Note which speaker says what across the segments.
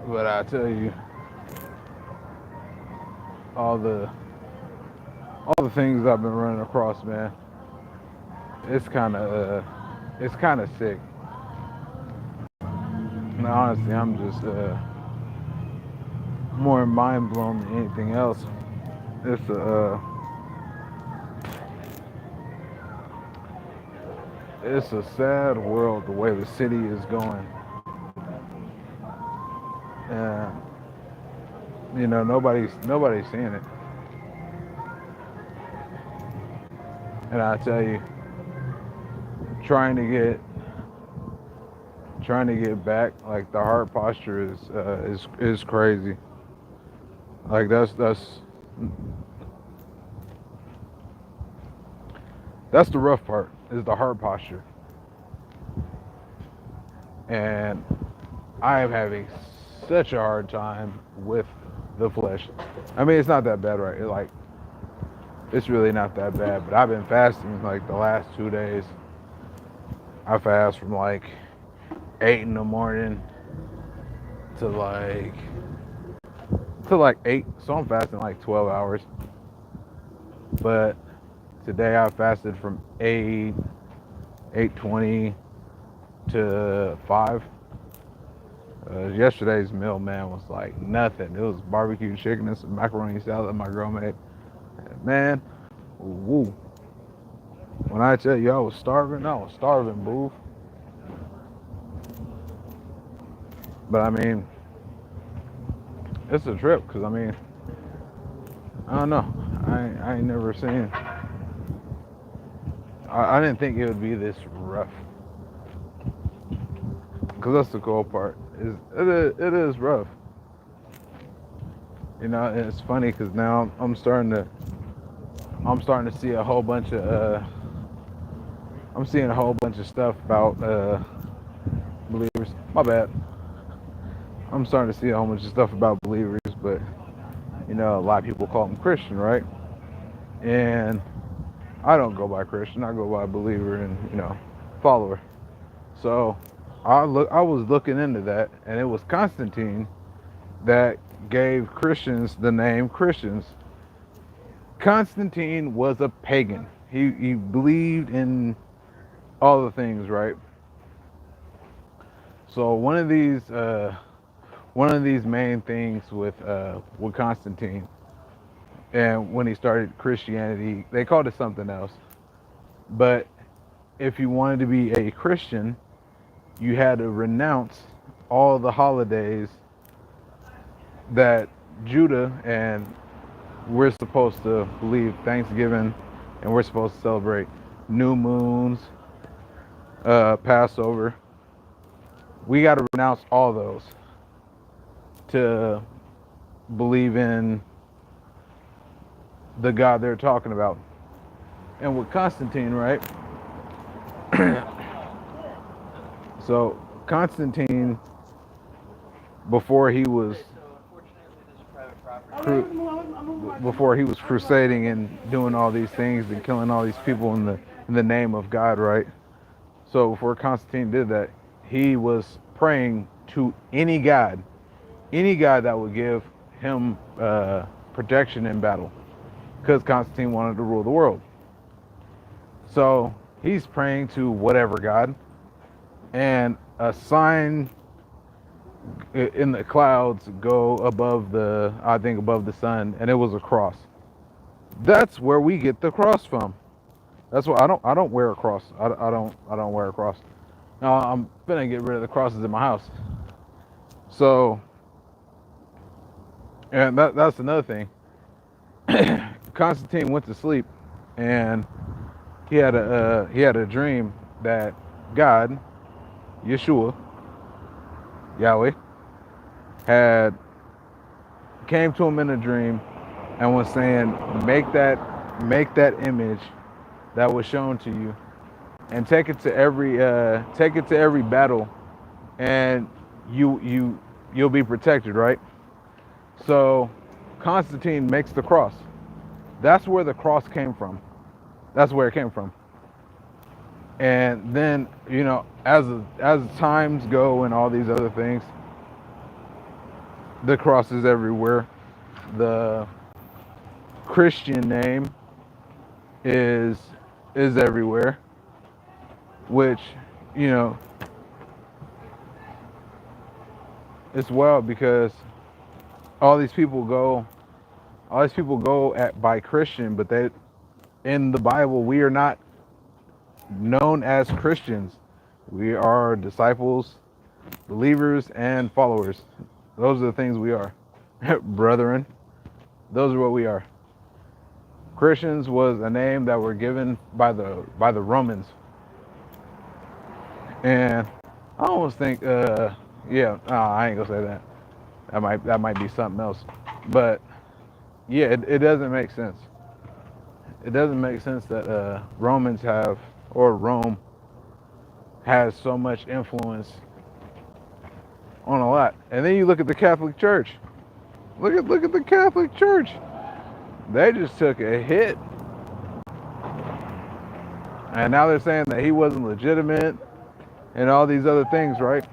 Speaker 1: But I tell you, all the all the things I've been running across, man, it's kind of sick. And honestly, I'm just more mind blown than anything else. It's a it's a sad world the way the city is going, and nobody's seeing it. And I tell you, trying to get trying to get back, like the heart posture is crazy. Like that's the rough part is the heart posture, and I am having such a hard time with the flesh. I mean, it's not that bad, right? It's really not that bad. But I've been fasting like the last 2 days. I fast from like 8 in the morning to like 8. So I'm fasting like 12 hours. But today I fasted from 8:20 to 5. Yesterday's meal, man, was like nothing. It was barbecue chicken and some macaroni salad that my girl made. Man, woo. When I tell you I was starving, boo. But I mean, it's a trip, cause I mean, I don't know. I ain't never seen. I didn't think it would be this rough. Cause that's the cool part. It is rough. And it's funny because now I'm starting to see a whole bunch of I'm seeing a whole bunch of stuff about believers. My bad. I'm starting to see a whole bunch of stuff about believers, but a lot of people call them Christian, right? And I don't go by Christian. I go by believer and follower. So I was looking into that, and it was Constantine that gave Christians the name Christians. Constantine was a pagan. He believed in all the things, right? So one of these main things with Constantine, and when he started Christianity, they called it something else. But if you wanted to be a Christian, you had to renounce all the holidays that Judah, and we're supposed to believe Thanksgiving, and we're supposed to celebrate new moons, Passover. We got to renounce all those to believe in the God they're talking about. And with Constantine, right? So Constantine, before he was before he was crusading and doing all these things and killing all these people in the name of God, right? So before Constantine did that, he was praying to any god that would give him protection in battle, because Constantine wanted to rule the world. So he's praying to whatever god, and a sign in the clouds go above above the sun, and it was a cross. That's where we get the cross from. That's why I don't wear a cross. I don't wear a cross. Now I'm gonna get rid of the crosses in my house. So, and that's another thing. Constantine went to sleep, and he had a dream that God, Yeshua, Yahweh, had came to him in a dream and was saying, make that image that was shown to you, and take it to every battle, and you'll be protected, right? So Constantine makes the cross. That's where the cross came from. That's where it came from. And then, as times go and all these other things, The cross is everywhere. The Christian name is everywhere, which, you know, it's wild because all these people go at by Christian, but they in the Bible we are not known as Christians. We are disciples, believers, and followers. Those are the things we are. Brethren, those are what we are. Christians was a name that were given by the Romans. And I almost think yeah, I ain't gonna say that. That might be something else. But yeah, it doesn't make sense. It doesn't make sense that Romans have, or Rome has so much influence on a lot. And then you look at the Catholic Church. Look at the Catholic Church. They just took a hit. And now they're saying that he wasn't legitimate and all these other things, right?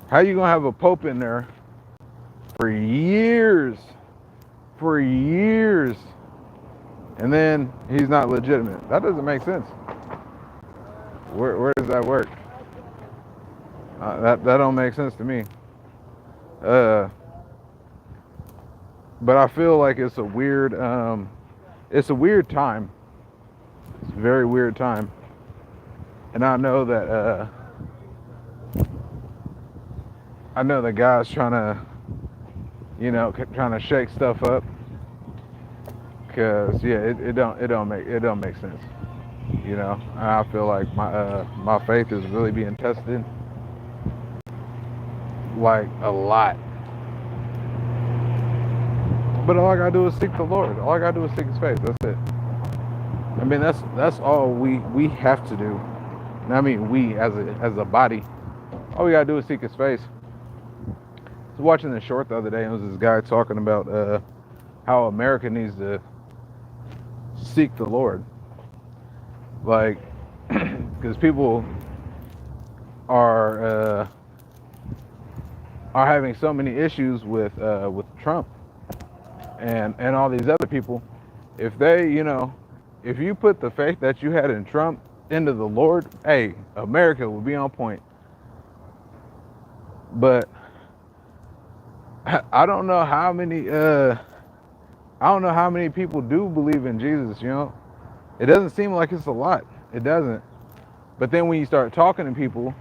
Speaker 1: How you gonna have a pope in there for years, and then he's not legitimate? That doesn't make sense. Where does that work? That don't make sense to me. But I feel like it's a weird time. It's a very weird time. And I know that God's trying to, trying to shake stuff up. Cause yeah, it don't make sense. I feel like my faith is really being tested, like a lot. But all I gotta do is seek the Lord. All I gotta do is seek His face. That's it. I mean, that's all we have to do. And I mean, we as a body, all we gotta do is seek His face. I was watching this short the other day, and it was this guy talking about how America needs to seek the Lord, like, because people are having so many issues with Trump and all these other people. If they, if you put the faith that you had in Trump into the Lord, hey, America will be on point. But I don't know how many people do believe in Jesus. It doesn't seem like it's a lot. It doesn't. But then when you start talking to people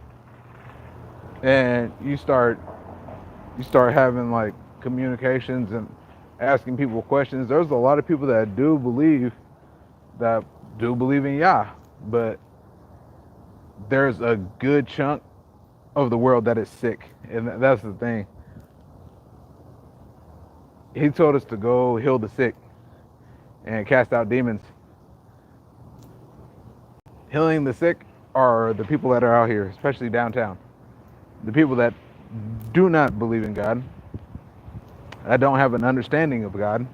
Speaker 1: and you start having like communications and asking people questions, there's a lot of people that do believe in Yah, but there's a good chunk of the world that is sick, and that's the thing. He told us to go heal the sick and cast out demons. Healing the sick are the people that are out here, especially downtown. The people that do not believe in God, that don't have an understanding of God.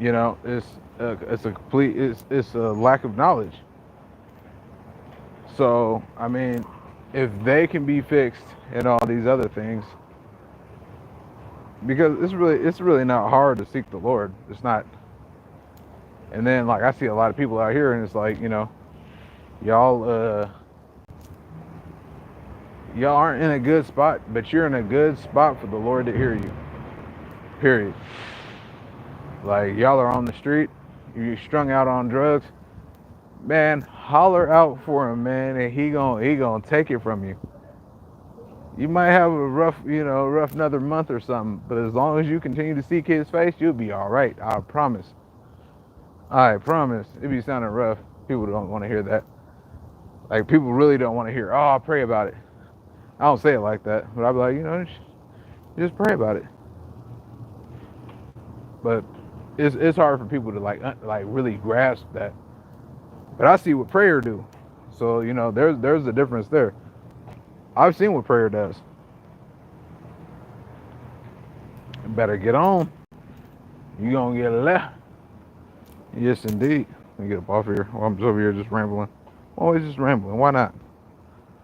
Speaker 1: It's a lack of knowledge. So, I mean, if they can be fixed and all these other things, because it's really not hard to seek the Lord. It's not. And then, like, I see a lot of people out here, and it's like, y'all aren't in a good spot, but you're in a good spot for the Lord to hear you. Period. Like, y'all are on the street, you're strung out on drugs, man, holler out for him, man, and he gonna take it from you. You might have a rough another month or something, but as long as you continue to seek His face, you'll be all right. I promise. It be sounding rough. People don't want to hear that. Like, people really don't want to hear, oh, I'll pray about it. I don't say it like that, but I'll be like, just pray about it. But it's hard for people to like really grasp that. But I see what prayer do. So, there's a difference there. I've seen what prayer does. You better get on. You gonna get left. Yes, indeed. Let me get up off here. Well, I'm just over here just rambling. Always just rambling. Why not?